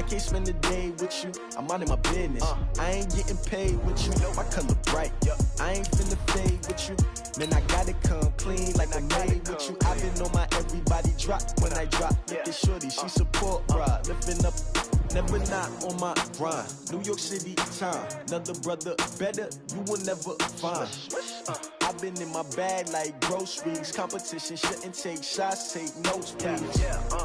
can't spend a day with you, I'm minding my business. I ain't getting paid with you, my color bright. I ain't finna fade with you, man, I gotta come clean like I made with you. I've been on my everybody drop when I drop. Look at shorty, she support ride, lifting up, never not on my grind. New York City time, another brother better, you will never find. I've been in my bag like groceries. Competition shouldn't take shots, take notes, please.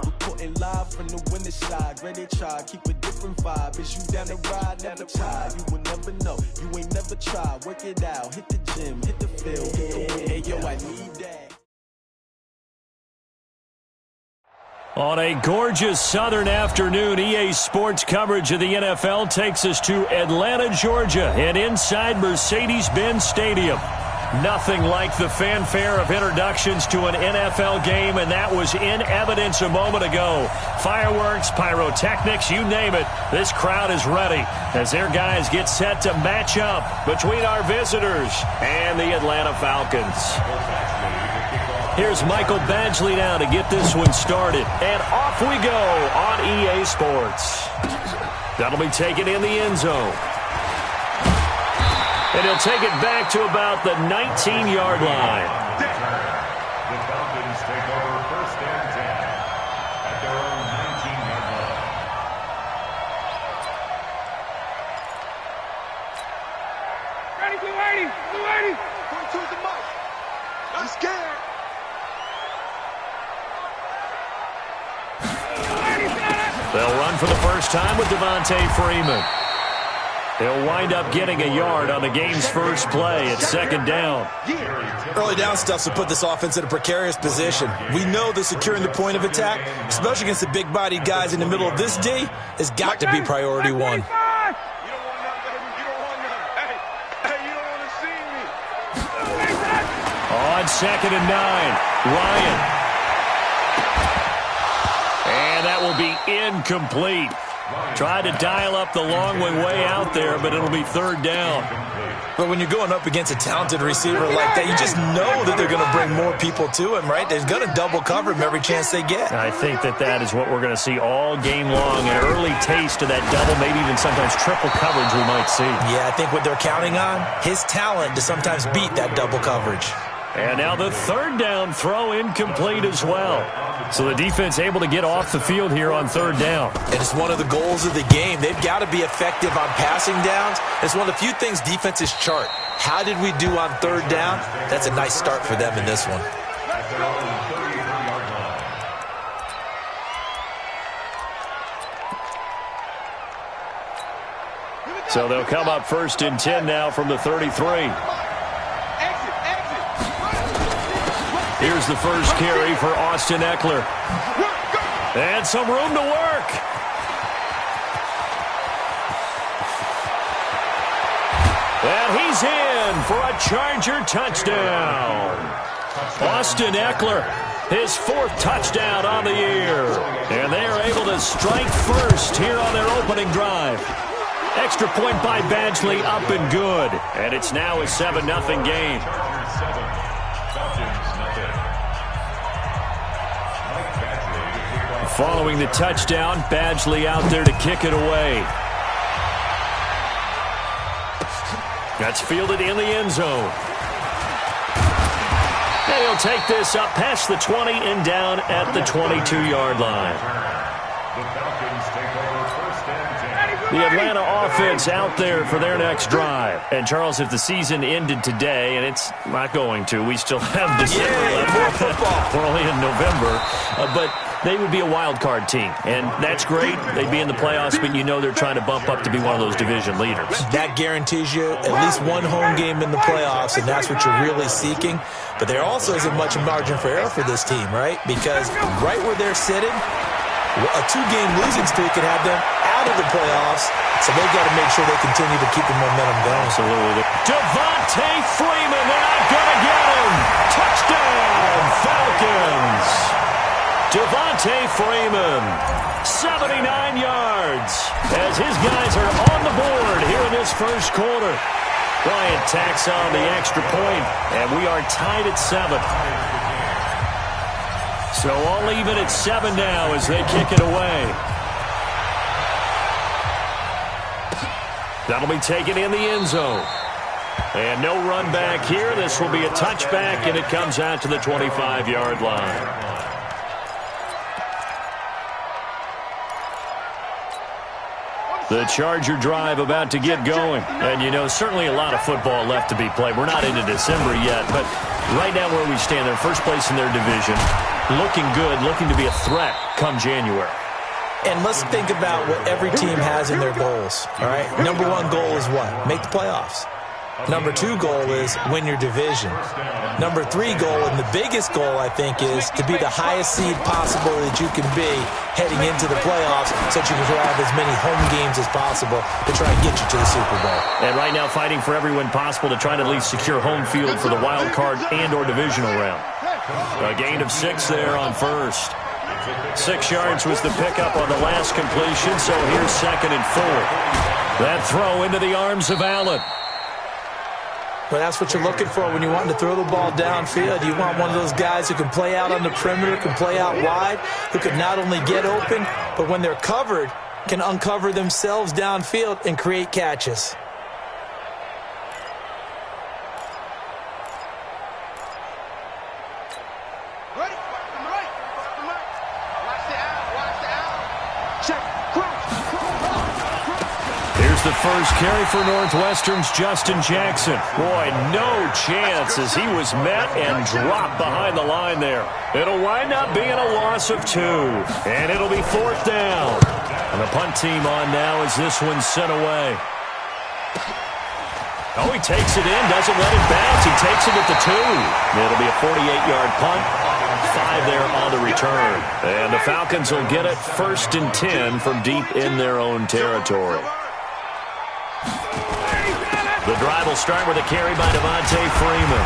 Reporting live from the winning side. Ready to try, keep a different vibe. Is you down the ride, never tired. You will never know, you ain't never tried. Work it out, hit the gym, hit the field, hit the wind. Hey, yo, I need that. On a gorgeous southern afternoon, EA Sports coverage of the NFL takes us to Atlanta, Georgia, and inside Mercedes-Benz Stadium. Nothing like the fanfare of introductions to an NFL game, and that was in evidence a moment ago. Fireworks, pyrotechnics, you name it. This crowd is ready as their guys get set to match up between our visitors and the Atlanta Falcons. Here's Michael Badgley now to get this one started. And off we go on EA Sports. That'll be taken in the end zone. And he'll take it back to about the 19-yard line. The Falcons take over first and 10 at their own 19-yard line. Ready, blue 80, blue 80. Going to the mark. I'm scared. They'll run for the first time with Devontae Freeman. He'll wind up getting a yard on the game's first play at second down. Early down stuff to put this offense in a precarious position. We know that securing the point of attack, especially against the big-bodied guys in the middle of this D, has got to be priority one. On second and 9, Ryan. And that will be incomplete. Tried to dial up the long one way out there, but it'll be third down. But when you're going up against a talented receiver like that, you just know that they're going to bring more people to him, right? They're going to double cover him every chance they get. I think that is what we're going to see all game long. An early taste of that double, maybe even sometimes triple coverage we might see. Yeah, I think what they're counting on, his talent to sometimes beat that double coverage. And now the third down throw incomplete as well. So the defense able to get off the field here on third down. And it's one of the goals of the game. They've got to be effective on passing downs. It's one of the few things defenses chart. How did we do on third down? That's a nice start for them in this one. So they'll come up first and 10 now from the 33. Here's the first carry for Austin Eckler. And some room to work. And he's in for a Charger touchdown. Austin Eckler, his fourth touchdown on the year. And they are able to strike first here on their opening drive. Extra point by Badgley, up and good. And it's now a 7-0 game. Following the touchdown, Badgley out there to kick it away. That's fielded in the end zone. And he'll take this up past the 20 and down at the 22-yard line. The Falcons take over first and 10. The Atlanta offense out there for their next drive. And, Charles, if the season ended today, and it's not going to, we still have December left. We're only in November. But they would be a wild card team, and that's great. They'd be in the playoffs, but you know they're trying to bump up to be one of those division leaders. That guarantees you at least one home game in the playoffs, and that's what you're really seeking. But there also isn't much margin for error for this team, right? Because right where they're sitting, a 2-game losing streak could have them out of the playoffs, so they've got to make sure they continue to keep the momentum going. Absolutely. Devontae Freeman, they're not going to get him. Touchdown, Falcons. Devontae Freeman, 79 yards, as his guys are on the board here in this first quarter. Bryant tacks on the extra point, and we are tied at 7. So all even at 7 now as they kick it away. That'll be taken in the end zone. And no run back here. This will be a touchback, and it comes out to the 25-yard line. The Charger drive about to get going. And, you know, certainly a lot of football left to be played. We're not into December yet, but right now where we stand, they're first place in their division, looking good, looking to be a threat come January. And let's think about what every team has in their goals, all right? Number one goal is what? Make the playoffs. Number two goal is win your division. Number three goal, and the biggest goal, I think, is to be the highest seed possible that you can be heading into the playoffs so that you can have as many home games as possible to try and get you to the Super Bowl. And right now fighting for every win possible to try to at least secure home field for the wild card and or divisional round. A gain of 6 there on first. 6 yards was the pickup on the last completion, so here's 2nd and 4. That throw into the arms of Allen. But that's what you're looking for when you want to throw the ball downfield. You want one of those guys who can play out on the perimeter, can play out wide, who can not only get open, but when they're covered, can uncover themselves downfield and create catches. The first carry for Northwestern's Justin Jackson. Boy, no chance as he was met and dropped behind the line there. It'll wind up being a loss of 2, and it'll be 4th down. And the punt team on now as this one's sent away. Oh, he takes it in, doesn't let it bounce. He takes it at the 2. It'll be a 48-yard punt. 5 there on the return. And the Falcons will get it 1st and 10 from deep in their own territory. The drive will start with a carry by Devontae Freeman.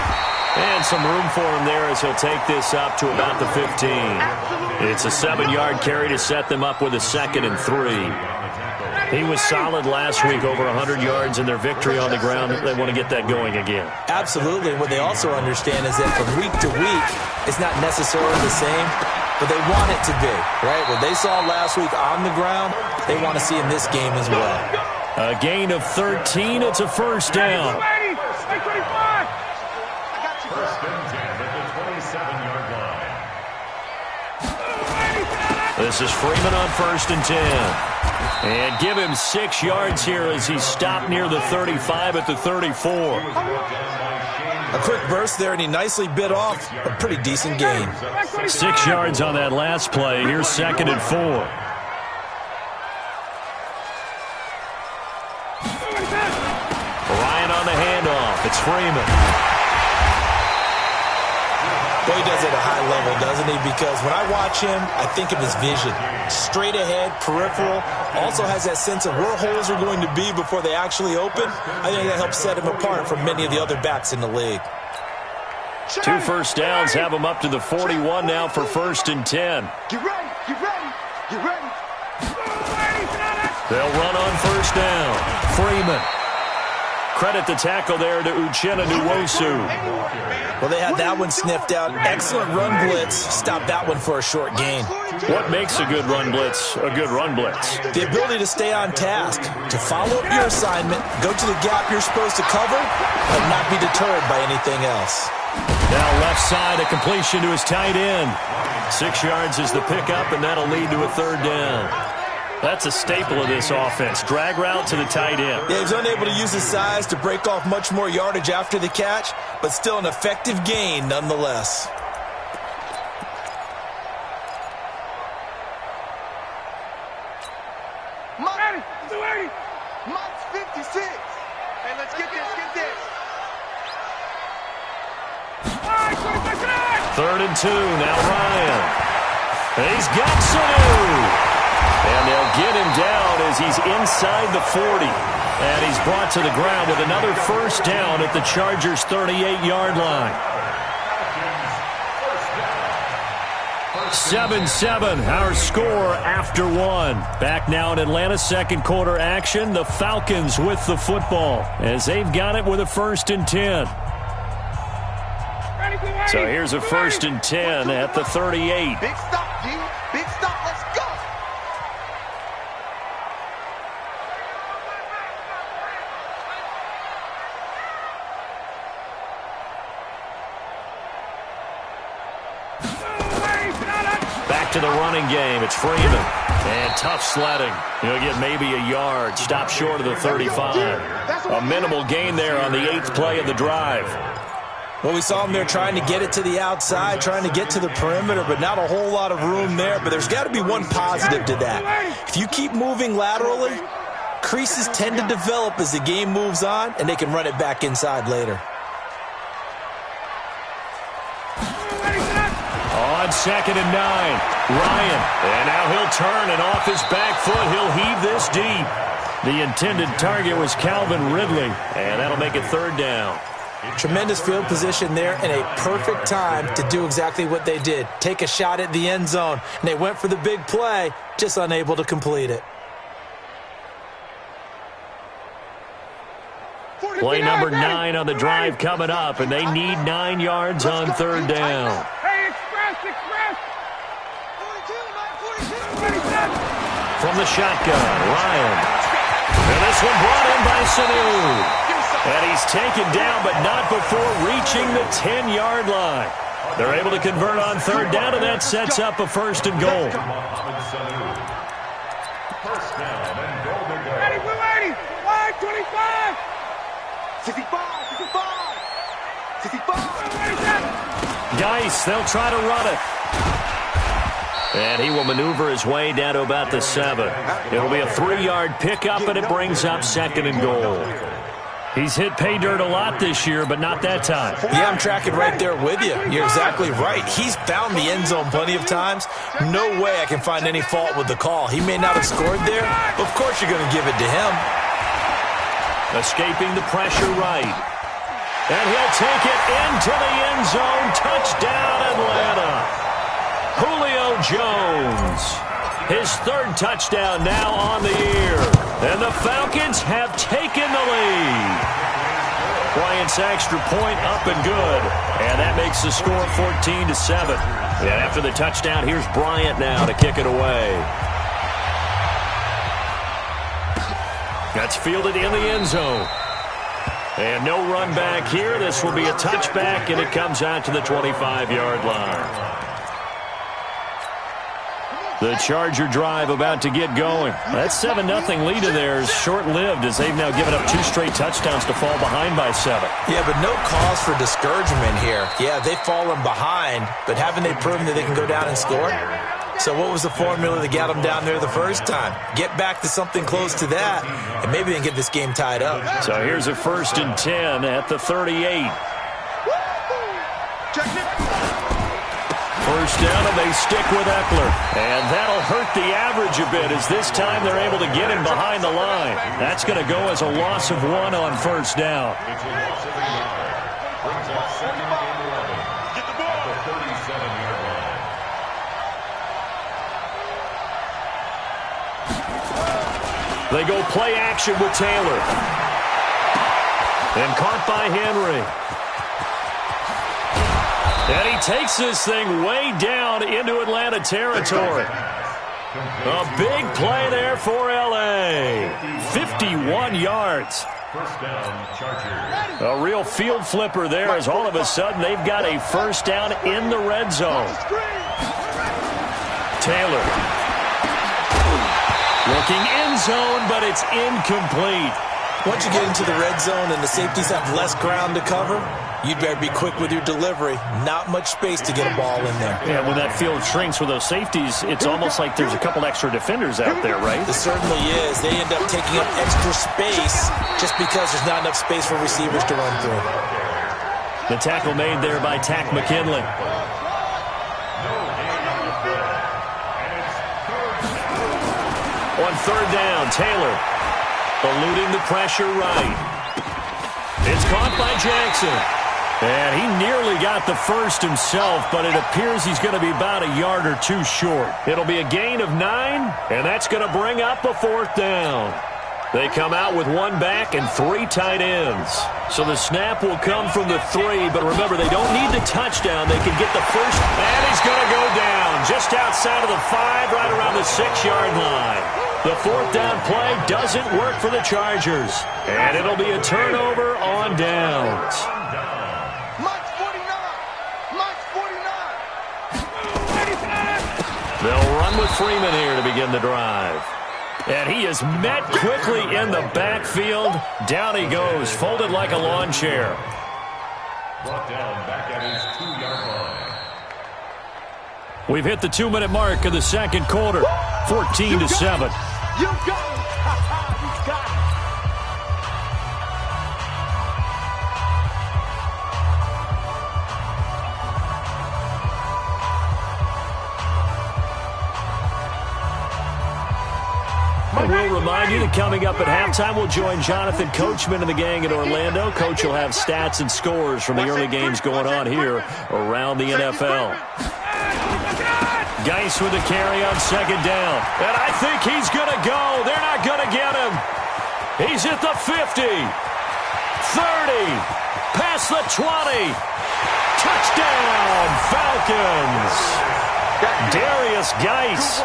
And some room for him there as he'll take this up to about the 15. It's a 7-yard carry to set them up with a 2nd and 3. He was solid last week, over 100 yards in their victory on the ground. They want to get that going again. Absolutely. What they also understand is that from week to week, it's not necessarily the same, but they want it to be, right? What they saw last week on the ground, they want to see in this game as well. A gain of 13. It's a 1st down. First and 10 at the 27-yard line. This is Freeman on 1st and 10. And give him 6 yards here as he stopped near the 35 at the 34. A quick burst there, and he nicely bit off a pretty decent gain. 6 yards on that last play. Here's 2nd and 4. On the handoff, it's Freeman. Boy, he does it at a high level, doesn't he? Because when I watch him, I think of his vision. Straight ahead, peripheral. Also has that sense of where holes are going to be before they actually open. I think that helps set him apart from many of the other backs in the league. 2 first downs have him up to the 41 now for 1st and 10. Get ready, get ready, get ready. They'll run on 1st down. Freeman. Credit the tackle there to Uchenna Nwosu. Well, they had that one sniffed out. Excellent run blitz. Stopped that one for a short gain. What makes a good run blitz a good run blitz? The ability to stay on task, to follow up your assignment, go to the gap you're supposed to cover, but not be deterred by anything else. Now left side, a completion to his tight end. 6 yards is the pickup, and that'll lead to a 3rd down. That's a staple of this offense. Drag route to the tight end. Yeah, he's unable to use his size to break off much more yardage after the catch, but still an effective gain nonetheless. Mike's 56. Hey, let's get this, get this. 3rd and 2, now Ryan. He's got Sanu. And they'll get him down as he's inside the 40. And he's brought to the ground with another 1st down at the Chargers' 38-yard line. 7-7, our score after 1. Back now in Atlanta, 2nd quarter action. The Falcons with the football as they've got it with a 1st and 10. So here's a 1st and 10 at the 38. Big stop, D. Big stop. Let's go. to the running game. It's Freeman. And tough sledding. He'll get maybe a yard. Stop short of the 35. A minimal gain there on the 8th play of the drive. Well, we saw him there trying to get it to the outside, trying to get to the perimeter, but not a whole lot of room there. But there's got to be one positive to that. If you keep moving laterally, creases tend to develop as the game moves on, and they can run it back inside later. On 2nd and 9, Ryan. And now he'll turn, and off his back foot, he'll heave this deep. The intended target was Calvin Ridley, and that'll make it 3rd down. Tremendous field position there and a perfect time to do exactly what they did. Take a shot at the end zone. And they went for the big play, just unable to complete it. Play number 9 on the drive coming up, and they need 9 yards on 3rd down. Hey, express! From the shotgun, Ryan. And this one brought in by Sanu. And he's taken down, but not before reaching the 10-yard line. They're able to convert on 3rd down, and that sets up a 1st and goal. Ready, we're ready! 525! 65! Geis, they'll try to run it. And he will maneuver his way down to about the 7. It'll be a 3-yard pickup, and it brings up 2nd and goal. He's hit pay dirt a lot this year, but not that time. Yeah, I'm tracking right there with you. You're exactly right. He's found the end zone plenty of times. No way I can find any fault with the call. He may not have scored there, but of course you're going to give it to him. Escaping the pressure right. And he'll take it into the end zone. Touchdown, Atlanta. Julio Jones. His 3rd touchdown now on the year. And the Falcons have taken the lead. Bryant's extra point up and good. And that makes the score 14-7. And after the touchdown, here's Bryant now to kick it away. That's fielded in the end zone. And no run back here. This will be a touchback, and it comes out to the 25-yard line. The Charger drive about to get going. That 7-0 lead in there is short-lived as they've now given up 2 straight touchdowns to fall behind by 7. Yeah, but no cause for discouragement here. Yeah, they've fallen behind, but haven't they proven that they can go down and score? So what was the formula that got them down there the first time? Get back to something close to that, and maybe they can get this game tied up. So here's a 1st and 10 at the 38. First down, and they stick with Eckler. And that'll hurt the average a bit as this time they're able to get him behind the line. That's going to go as a loss of 1 on 1st down. It's a loss of 1 yard. Brings up 2nd and 11 at the 37-yard line. They go play action with Taylor. And caught by Henry. And he takes this thing way down into Atlanta territory. A big play there for L.A. 51 yards. First down, Chargers. A real field flipper there as all of a sudden they've got a 1st down in the red zone. Taylor. Looking end zone, but it's incomplete. Once you get into the red zone and the safeties have less ground to cover, you'd better be quick with your delivery. Not much space to get a ball in there. Yeah, when that field shrinks with those safeties, it's almost like there's a couple extra defenders out there, right? It certainly is. They end up taking up extra space just because there's not enough space for receivers to run through. The tackle made there by Tack McKinley. On 3rd down, Taylor eluding the pressure right. It's caught by Jackson. And he nearly got the 1st himself, but it appears he's going to be about a yard or 2 short. It'll be a gain of 9, and that's going to bring up a 4th down. They come out with 1 back and 3 tight ends. So the snap will come from the 3, but remember, they don't need the touchdown. They can get the 1st, and he's going to go down just outside of the 5, right around the 6-yard line. The 4th down play doesn't work for the Chargers, and it'll be a turnover on downs. The Freeman here to begin the drive. And he is met quickly in the backfield. Down he goes, folded like a lawn chair. Brought down back at his 2-yard line. We've hit the 2-minute mark of the second quarter. 14-7. You got it. You got it. And we'll remind you that coming up at halftime, we'll join Jonathan Coachman and the gang in Orlando. Coach will have stats and scores from the early games going on here around the NFL. Geis with the carry on second down. And I think he's going to go. They're not going to get him. He's at the 50, 30, past the 20. Touchdown, Falcons. Darius Geis,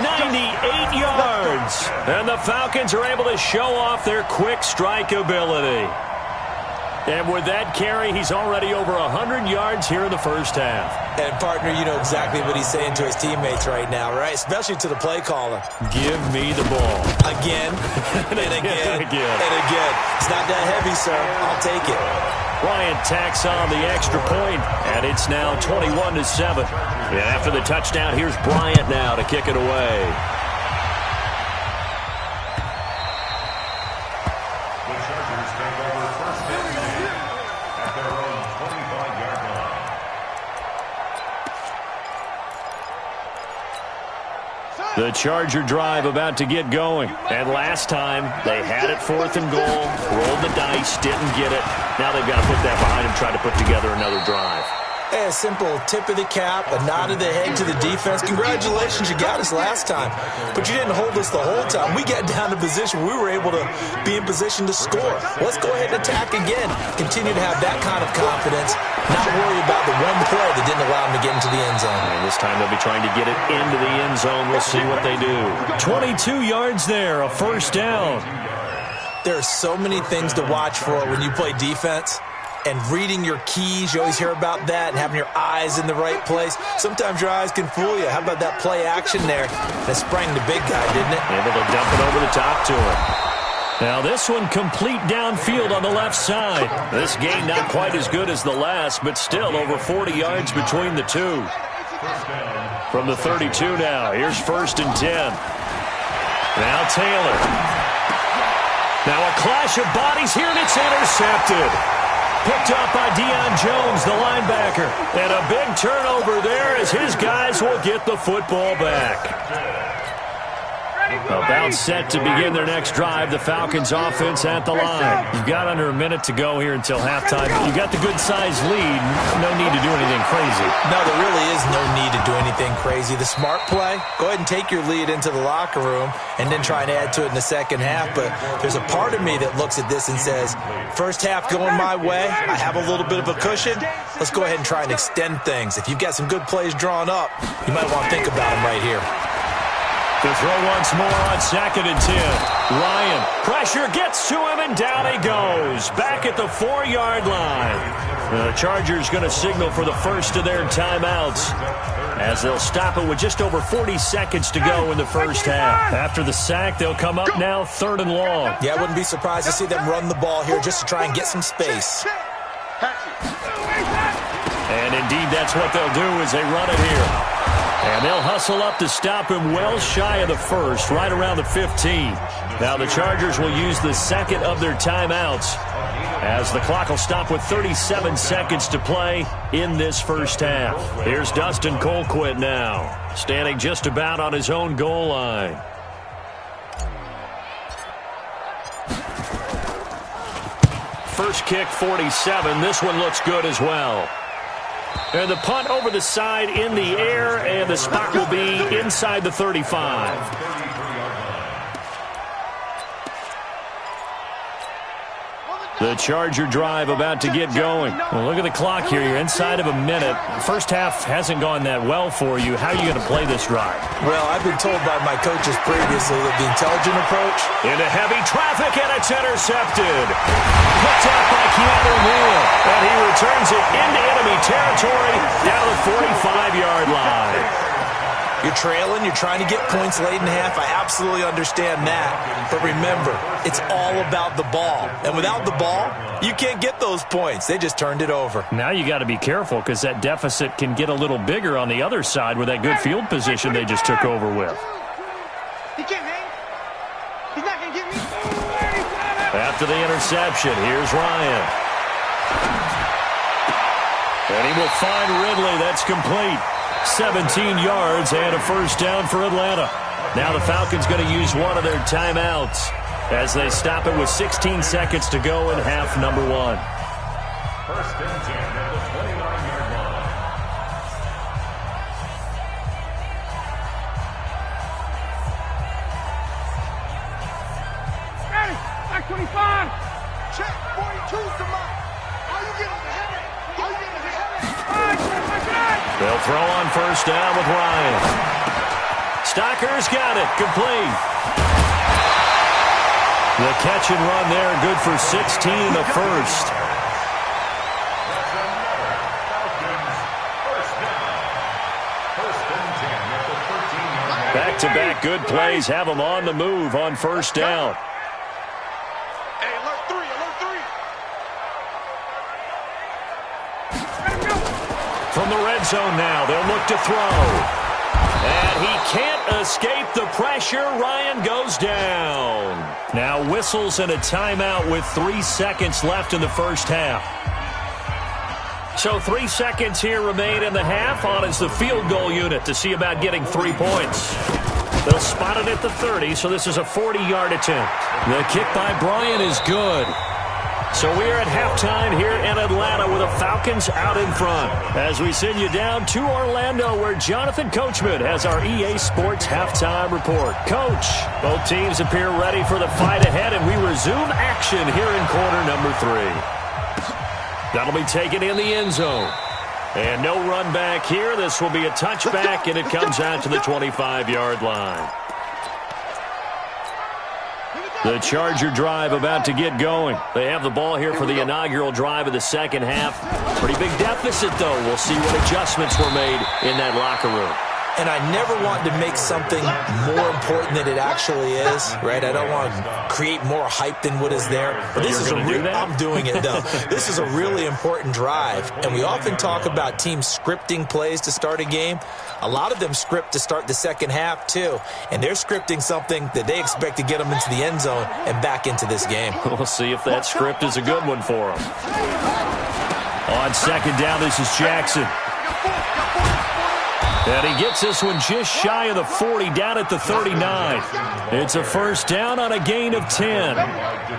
98 yards. And the Falcons are able to show off their quick strike ability. And with that carry, he's already over 100 yards here in the first half. And, partner, you know exactly what he's saying to his teammates right now, right? Especially to the play caller. Give me the ball. Again, and again, and again. and again. It's not that heavy, sir. I'll take it. Bryant tacks on the extra point, and it's now 21-7. And after the touchdown, here's Bryant now to kick it away. The Chargers take over first and 10 at their own 25-yard line. The Charger drive about to get going. And last time, they had it 4th and goal, rolled the dice, didn't get it. Now they've got to put that behind them, try to put together another drive. Hey, a simple tip of the cap, a nod of the head to the defense. Congratulations, you got us last time. But you didn't hold us the whole time. We got down to position. We were able to be in position to score. Let's go ahead and attack again. Continue to have that kind of confidence. Not worry about the one play that didn't allow them to get into the end zone. And this time they'll be trying to get it into the end zone. We'll see what they do. 22 yards there, a first down. There are so many things to watch for when you play defense. And reading your keys, you always hear about that, and having your eyes in the right place. Sometimes your eyes can fool you. How about that play action there? That sprang the big guy, didn't it? Able to dump it over the top to him. Now this one complete downfield on the left side. This game not quite as good as the last, but still over 40 yards between the two. From the 32 now, here's 1st and 10. Now Taylor. Now a clash of bodies here, and it's intercepted. Picked up by Deion Jones, the linebacker. And a big turnover there as his guys will get the football back. About set to begin their next drive. The Falcons offense at the line. You've got under a minute to go here until halftime. You've got the good-sized lead. No need to do anything crazy. No, there really is no need to do anything crazy. The smart play, go ahead and take your lead into the locker room and then try and add to it in the second half. But there's a part of me that looks at this and says, first half going my way, I have a little bit of a cushion. Let's go ahead and try and extend things. If you've got some good plays drawn up, you might want to think about them right here. To throw once more on 2nd and 10. Ryan, pressure gets to him, and down he goes. Back at the 4-yard line. The Chargers going to signal for the first of their timeouts as they'll stop it with just over 40 seconds to go in the first half. After the sack, they'll come up now 3rd and long. Yeah, I wouldn't be surprised to see them run the ball here just to try and get some space. And indeed, that's what they'll do as they run it here. And they'll hustle up to stop him well shy of the first, right around the 15. Now the Chargers will use the second of their timeouts as the clock will stop with 37 seconds to play in this first half. Here's Dustin Colquitt now, standing just about on his own goal line. First kick, 47. This one looks good as well. And the punt over the side in the air, and the spot will be inside the 35. The Charger drive about to get going. Well, look at the clock here. You're inside of a minute. First half hasn't gone that well for you. How are you going to play this drive? Well, I've been told by my coaches previously that the intelligent approach... Into heavy traffic, and it's intercepted. Picked up by Keanu Neal. And he returns it into enemy territory down to the 45-yard line. You're trailing. You're trying to get points late in half. I absolutely understand that. But remember, it's all about the ball. And without the ball, you can't get those points. They just turned it over. Now you got to be careful because that deficit can get a little bigger on the other side with that good field position they just took over with. He can't hang. He's not going to get me. After the interception, here's Ryan. And he will find Ridley. That's complete. 17 yards and a first down for Atlanta. Now the Falcons going to use one of their timeouts as they stop it with 16 seconds to go in half number 1. First and 10 at the 29-yard line. Ready. Back 25. Check. 42's the mark. All you get is a header. All you get is a header. They'll throw on first down with Ryan. Stocker's got it. Complete. The catch and run there. Good for 16 in the first. Back-to-back good plays have them on the move on first down. Hey, alert 3, alert 3. From the red zone now, they'll look to throw. And he can't escape the pressure. Ryan goes down. Now whistles and a timeout with 3 seconds left in the first half. So 3 seconds here remain in the half. On is the field goal unit to see about getting 3 points. They'll spot it at the 30, so this is a 40-yard attempt. The kick by Bryant is good. So we are at halftime here in Atlanta with the Falcons out in front. As we send you down to Orlando where Jonathan Coachman has our EA Sports halftime report. Coach, both teams appear ready for the fight ahead, and we resume action here in quarter number 3. That'll be taken in the end zone. And no run back here. This will be a touchback, and it comes out to the 25-yard line. The Charger drive about to get going. They have the ball here for the inaugural drive of the second half. Pretty big deficit, though. We'll see what adjustments were made in that locker room. And I never want to make something more important than it actually is, right? I don't want to create more hype than what is there. But this is I'm doing it, though. This is a really important drive. And we often talk about teams scripting plays to start a game. A lot of them script to start the second half, too. And they're scripting something that they expect to get them into the end zone and back into this game. We'll see if that script is a good one for them. On second down, this is Jackson. And he gets this one just shy of the 40, down at the 39. It's a first down on a gain of 10.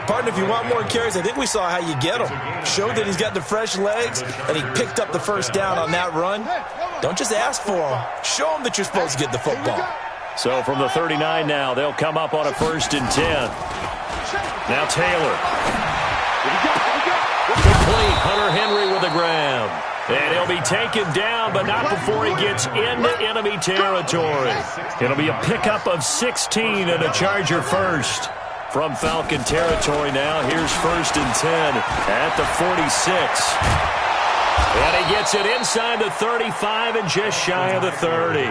Partner, if you want more carries, I think we saw how you get him. Showed that he's got the fresh legs, and he picked up the first down on that run. Don't just ask for him. Show him that you're supposed to get the football. So from the 39 now, they'll come up on a first and 10. Now Taylor. Complete. Hunter Henry with a grab. And he'll be taken down, but not before he gets into enemy territory. It'll be a pickup of 16 and a Charger first. From Falcon territory now, here's first and 10 at the 46. And he gets it inside the 35 and just shy of the 30.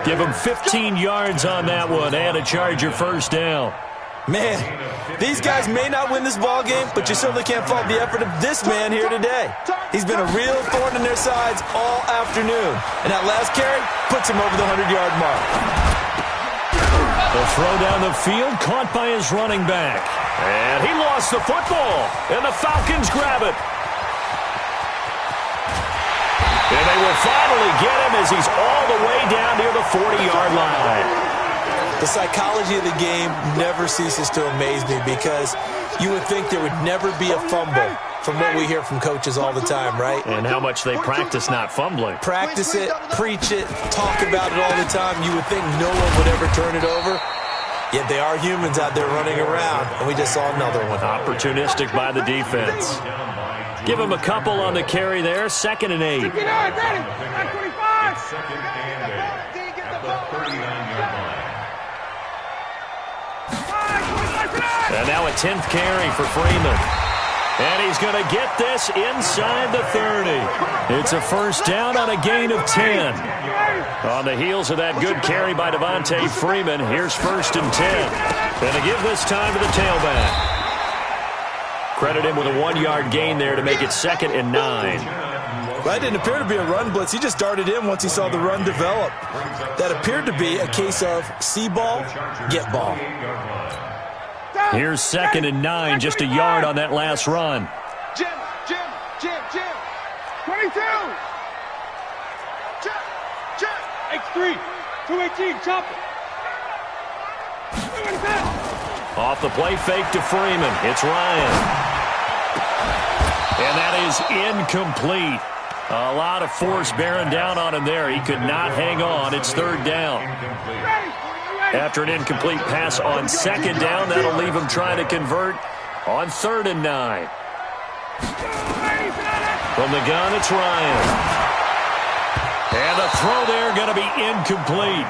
Give him 15 yards on that one and a Charger first down. Man, these guys may not win this ball game, but you certainly can't fault the effort of this man here today. He's been a real thorn in their sides all afternoon. And that last carry puts him over the 100-yard mark. The throw down the field caught by his running back. And he lost the football. And the Falcons grab it. And they will finally get him as he's all the way down near the 40-yard line. The psychology of the game never ceases to amaze me because you would think there would never be a fumble from what we hear from coaches all the time, right? And how much they practice not fumbling. Practice it, preach it, talk about it all the time. You would think no one would ever turn it over. Yet they are humans out there running around, and we just saw another one. Opportunistic by the defense. Give him a couple on the carry there. 2nd and 8. Second and 8 at the 39-yard line. And now a 10th carry for Freeman. And he's going to get this inside the 30. It's a first down on a gain of 10. On the heels of that good carry by Devontae Freeman, here's first and 10. Going to give this time to the tailback. Credit him with a 1-yard gain there to make it 2nd and 9. Well, that didn't appear to be a run blitz. He just darted in once he saw the run develop. That appeared to be a case of see ball, get ball. Here's 2nd and 9, just a yard on that last run. Jim. 22. Jim. X3. 218, chop it. Off the play fake to Freeman. It's Ryan. And that is incomplete. A lot of force bearing down on him there. He could not hang on. It's 3rd down. After an incomplete pass on 2nd down, that'll leave him trying to convert on 3rd and 9. From the gun, it's Ryan. And the throw there going to be incomplete.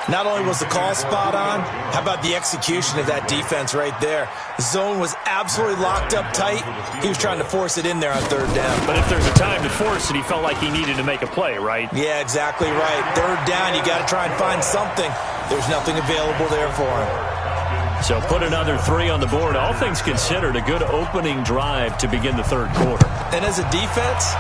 Not only was the call spot on, how about the execution of that defense right there? The zone was absolutely locked up tight. He was trying to force it in there on 3rd down. But if there's a time to force it, he felt like he needed to make a play, right? Yeah, exactly right. 3rd down, you got to try and find something. There's nothing available there for him. So put another 3 on the board. All things considered, a good opening drive to begin the 3rd quarter. And as a defense,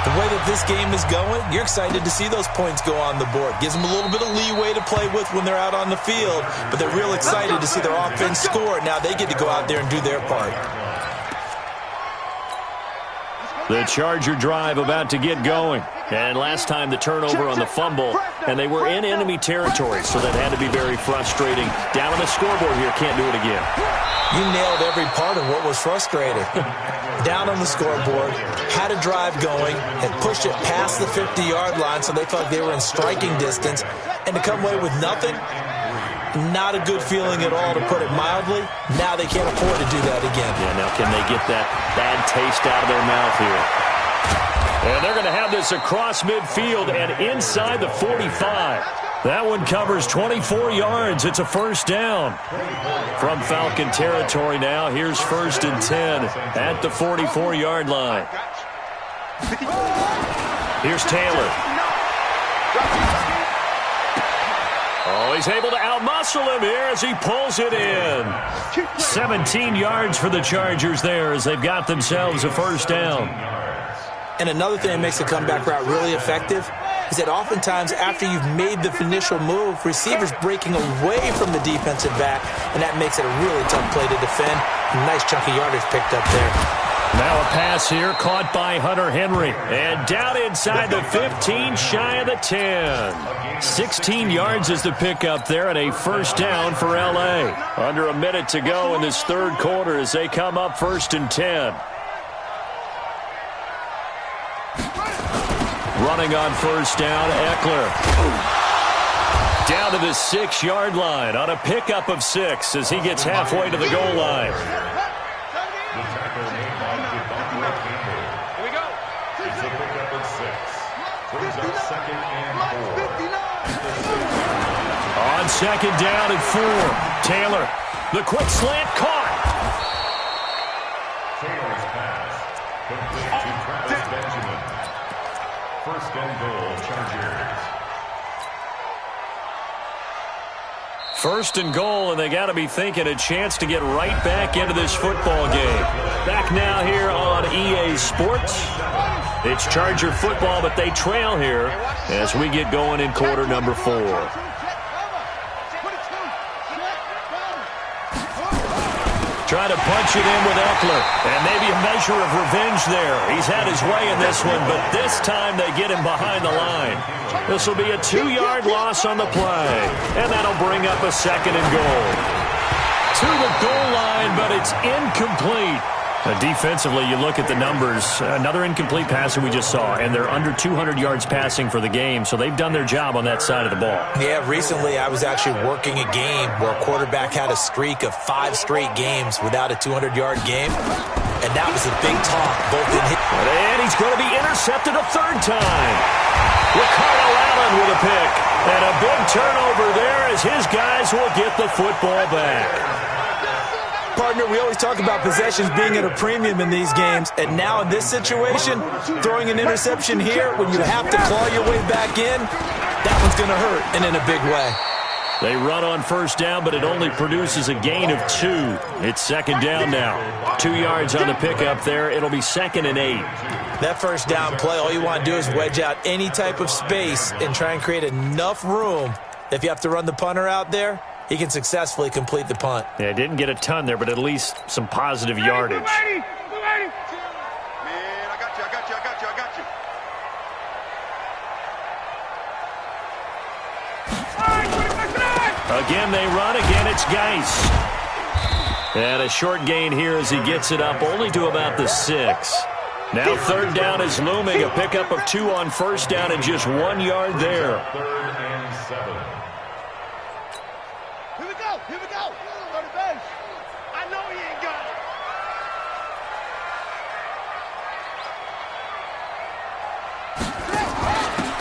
the way that this game is going, you're excited to see those points go on the board. Gives them a little bit of leeway to play with when they're out on the field, but they're real excited to see their offense score. Now they get to go out there and do their part. The Charger drive about to get going. And last time the turnover on the fumble, and they were in enemy territory, so that had to be very frustrating. Down on the scoreboard here, can't do it again. You nailed every part of what was frustrating. Down on the scoreboard, had a drive going, had pushed it past the 50-yard line so they felt like they were in striking distance, and to come away with nothing, not a good feeling at all, to put it mildly. Now they can't afford to do that again. Yeah, now can they get that bad taste out of their mouth here? And they're going to have this across midfield and inside the 45. That one covers 24 yards. It's a first down. From Falcon territory now, here's 1st and 10 at the 44-yard line. Here's Taylor. Oh, he's able to outmuscle him here as he pulls it in. 17 yards for the Chargers there as they've got themselves a first down. And another thing that makes the comeback route really effective is that oftentimes after you've made the initial move, receivers breaking away from the defensive back, and that makes it a really tough play to defend. A nice chunk of yardage picked up there. Now a pass here caught by Hunter Henry. And down inside the 15, shy of the 10. 16 yards is the pickup there, and a first down for L.A. Under a minute to go in this 3rd quarter as they come up 1st and 10. Running on first down, Eckler. Down to the 6-yard line on a pickup of 6 as he gets halfway to the goal line. Here we go. It's a pickup of 6. Brings up 2nd and 4. On 2nd down and 4. Taylor, the quick slant caught. Taylor's pass. Complete to Travis Benjamin. 1st and goal, Chargers. 1st and goal, and they got to be thinking a chance to get right back into this football game. Back now here on EA Sports. It's Charger football, but they trail here as we get going in quarter number 4. Trying to punch it in with Eckler. And maybe a measure of revenge there. He's had his way in this one, but this time they get him behind the line. This will be a 2-yard loss on the play. And that'll bring up a 2nd and goal. To the goal line, but it's incomplete. Defensively, you look at the numbers. Another incomplete pass that we just saw, and they're under 200 yards passing for the game, so they've done their job on that side of the ball. Yeah, recently I was actually working a game where a quarterback had a streak of 5 straight games without a 200-yard game, and that was a big talk. Both in his and he's going to be intercepted a 3rd time. Ricardo Allen with a pick, and a big turnover there as his guys will get the football back. Pardon Partner, we always talk about possessions being at a premium in these games, and now in this situation, throwing an interception here when you have to claw your way back in, that one's going to hurt, and in a big way. They run on first down, but it only produces a gain of 2. It's second down now. 2 yards on the pickup there. It'll be 2nd and 8. That first down play, all you want to do is wedge out any type of space and try and create enough room. If you have to run the punter out there, he can successfully complete the punt. Yeah, didn't get a ton there, but at least some positive yardage. Man, I got you. Again, they run. Again, it's Geis. And a short gain here as he gets it up only to about the 6. Now third down is looming. A pickup of 2 on first down and just 1 yard there. 3rd and 7. Here we go. Go to base. I know he ain't got it.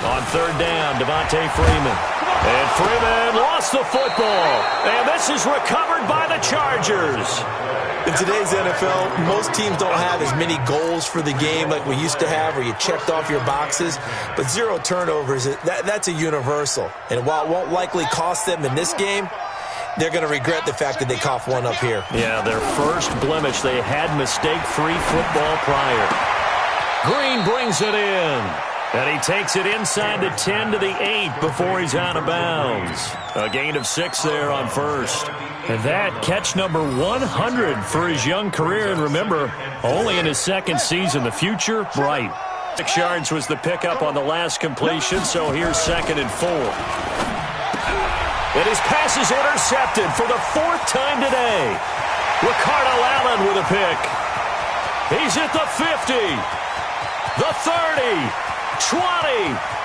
On third down, Devontae Freeman. And Freeman lost the football. And this is recovered by the Chargers. In today's NFL, most teams don't have as many goals for the game like we used to have, where you checked off your boxes. But 0 turnovers, that's a universal. And while it won't likely cost them in this game, they're going to regret the fact that they coughed one up here. Yeah, their first blemish. They had mistake-free football prior. Green brings it in. And he takes it inside the 10 to the 8 before he's out of bounds. A gain of 6 there on first. And that catch number 100 for his young career. And remember, only in his second season. The future, bright. 6 yards was the pickup on the last completion, so here's 2nd and 4. And his pass is intercepted for the 4th time today. Ricardo Allen with a pick. He's at the 50, the 30, 20,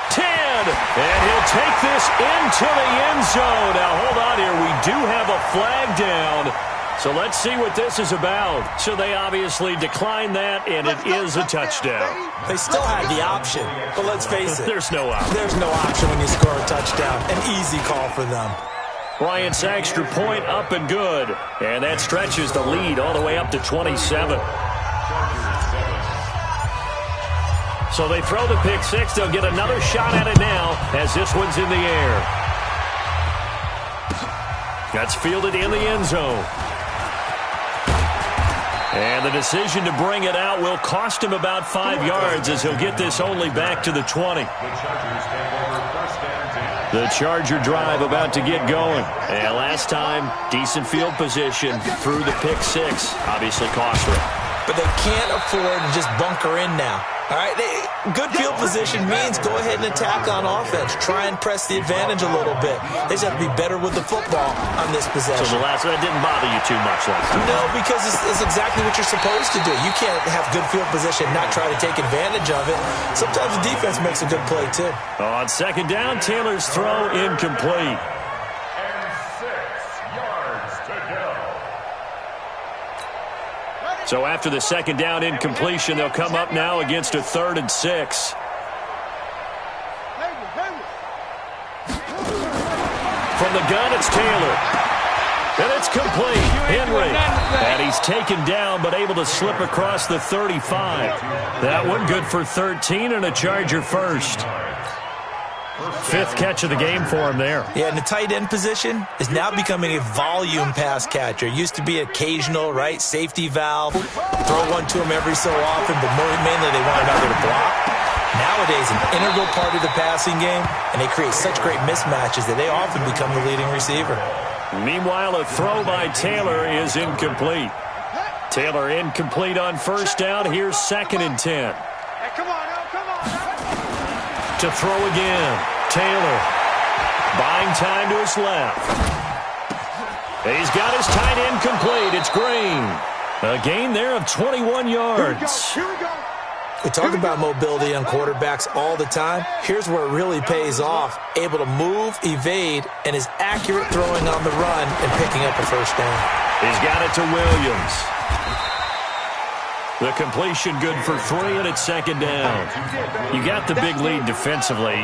10, and he'll take this into the end zone. Now, hold on here. We do have a flag down, so let's see what this is about. So they obviously declined that, and it is a touchdown. They still had the option, but let's face it. There's no option. There's no option when you score a touchdown. An easy call for them. Ryan Saxter point up and good, and that stretches the lead all the way up to 27. So they throw the pick 6. They'll get another shot at it now as this one's in the air. That's fielded in the end zone. And the decision to bring it out will cost him about 5 yards as he'll get this only back to the 20. The Charger drive about to get going. And last time, decent field position through the pick 6. Obviously costly. But they can't afford to just bunker in now. All right, good field position means go ahead and attack on offense. Try and press the advantage a little bit. They just have to be better with the football on this possession. So that didn't bother you too much last time? No, because it's exactly what you're supposed to do. You can't have good field position and not try to take advantage of it. Sometimes the defense makes a good play, too. On second down, Taylor's throw incomplete. And 6 yards to go. So after the second down incompletion, they'll come up now against a 3rd and 6. From the gun, it's Taylor. And it's complete. Henry. And he's taken down, but able to slip across the 35. That one good for 13 and a Charger first. 5th catch of the game for him there. Yeah, and the tight end position is now becoming a volume pass catcher. It used to be occasional, right, safety valve. Throw one to him every so often, but mainly they want another to block. Nowadays, an integral part of the passing game, and they create such great mismatches that they often become the leading receiver. Meanwhile, a throw by Taylor is incomplete. Taylor incomplete on first down. Here's 2nd and 10. Hey, come on. To throw again. Taylor buying time to his left. And he's got his tight end complete. It's Green. A gain there of 21 yards. Here we go. We talk about mobility on quarterbacks all the time. Here's where it really pays off. Able to move, evade, and is accurate throwing on the run and picking up a first down. He's got it to Williams. The completion good for 3, and it's second down. You got the big lead defensively.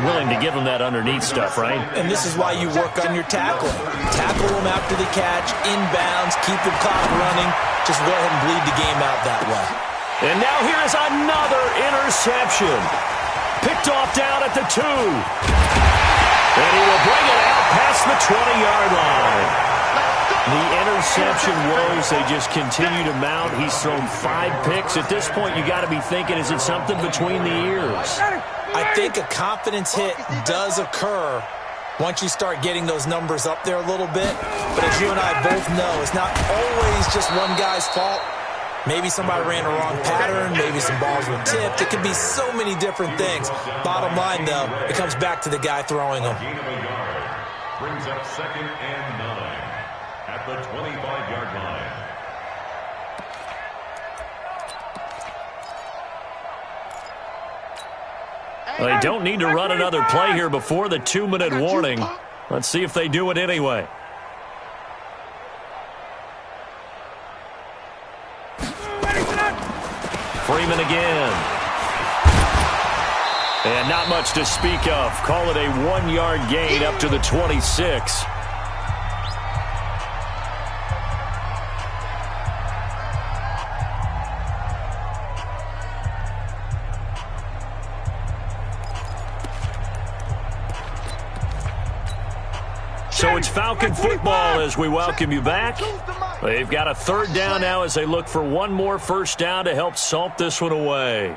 Willing to give them that underneath stuff, right? And this is why you work on your tackling. Tackle them after the catch, inbounds, keep the clock running. Just go ahead and bleed the game out that way. And now here is another interception. Picked off down at the 2. And he will bring it out past the 20-yard line. The interception woes, they just continue to mount. He's thrown 5 picks. At this point, you got to be thinking, is it something between the ears? I think a confidence hit does occur once you start getting those numbers up there a little bit. But as you and I both know, it's not always just one guy's fault. Maybe somebody ran a wrong pattern. Maybe some balls were tipped. It could be so many different things. Bottom line, though, it comes back to the guy throwing them. Gain of a yard brings up 2nd and 9 at the 25-yard line. They don't need to run another play here before the 2-minute warning. Let's see if they do it anyway. Freeman again. And not much to speak of. Call it a 1-yard gain up to the 26. So it's Falcon football as we welcome you back. They've got a 3rd down now as they look for one more first down to help salt this one away.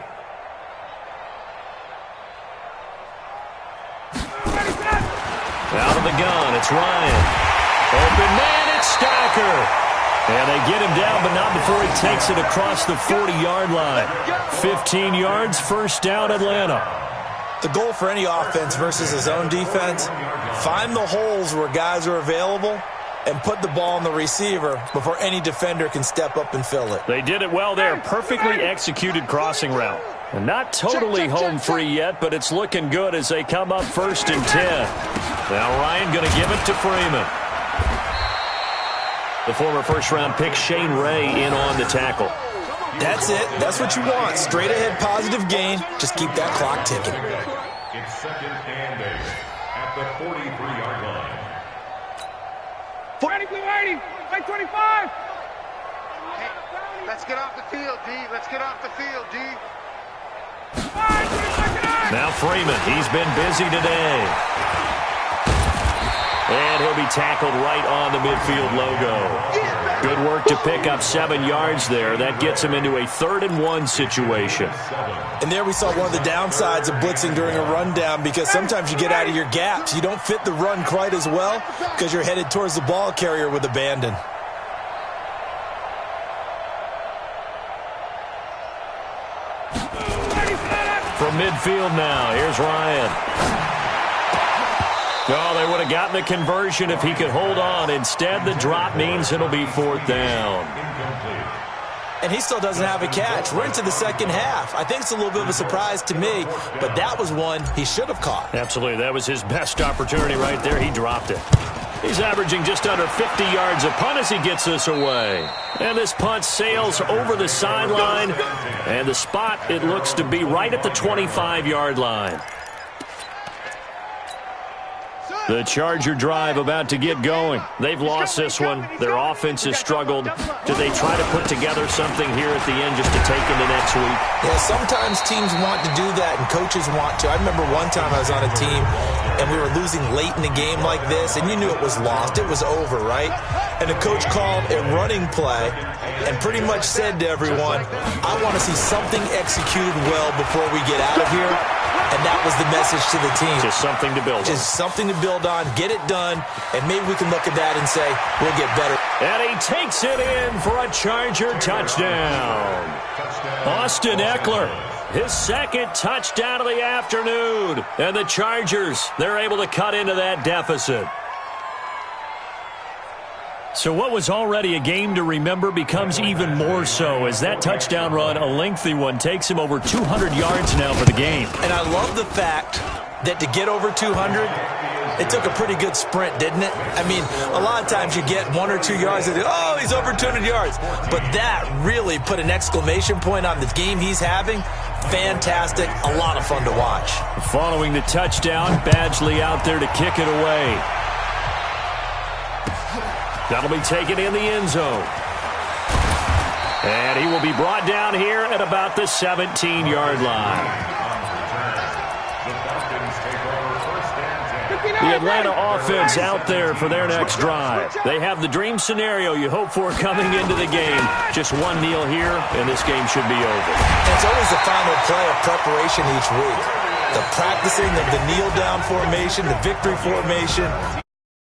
Out of the gun, it's Ryan. Open man, it's Stacker. And they get him down, but not before he takes it across the 40-yard line. 15 yards, first down, Atlanta. The goal for any offense versus his own defense, find the holes where guys are available and put the ball on the receiver before any defender can step up and fill it. They did it well there. Perfectly executed crossing route. And not totally home free yet, but it's looking good as they come up 1st and 10. Now Ryan going to give it to Freeman. The former first-round pick Shane Ray in on the tackle. That's it. That's what you want. Straight ahead positive gain. Just keep that clock ticking. It's 2nd and 8 at the 43-yard line. 40, blue 80, right 25. Hey, let's get off the field, D. Let's get off the field, D. Now Freeman, he's been busy today. And he'll be tackled right on the midfield logo. Good work to pick up 7 yards there. That gets him into a 3rd and 1 situation. And there we saw one of the downsides of blitzing during a rundown, because sometimes you get out of your gaps. You don't fit the run quite as well because you're headed towards the ball carrier with abandon. From midfield now, here's Ryan. Oh, they would have gotten the conversion if he could hold on. Instead, the drop means it'll be 4th down. And he still doesn't have a catch. We're into the second half. I think it's a little bit of a surprise to me, but that was one he should have caught. Absolutely. That was his best opportunity right there. He dropped it. He's averaging just under 50 yards a punt as he gets this away. And this punt sails over the sideline. And the spot, it looks to be right at the 25-yard line. The Charger drive about to get going. They've lost this one. Their offense has struggled. Do they try to put together something here at the end just to take into next week? Yeah, sometimes teams want to do that and coaches want to. I remember one time I was on a team and we were losing late in a game like this, and you knew it was lost. It was over, right? And the coach called a running play and pretty much said to everyone, I want to see something executed well before we get out of here. And that was the message to the team. Just something to build on. Just something to build on, get it done, and maybe we can look at that and say, we'll get better. And he takes it in for a Charger touchdown. Austin Eckler, his 2nd touchdown of the afternoon. And the Chargers, they're able to cut into that deficit. So what was already a game to remember becomes even more so as that touchdown run, a lengthy one, takes him over 200 yards now for the game. And I love the fact that to get over 200, It took a pretty good sprint, didn't it? I mean, a lot of times you get 1 or 2 yards and, oh, he's over 200 yards. But that really put an exclamation point on the game he's having. Fantastic. A lot of fun to watch. Following the touchdown, Badgley out there to kick it away. That'll be taken in the end zone. And he will be brought down here at about the 17-yard line. The Atlanta offense out there for their next drive. They have the dream scenario you hope for coming into the game. Just one kneel here, and this game should be over. It's always the final play of preparation each week. The practicing of the kneel-down formation, the victory formation.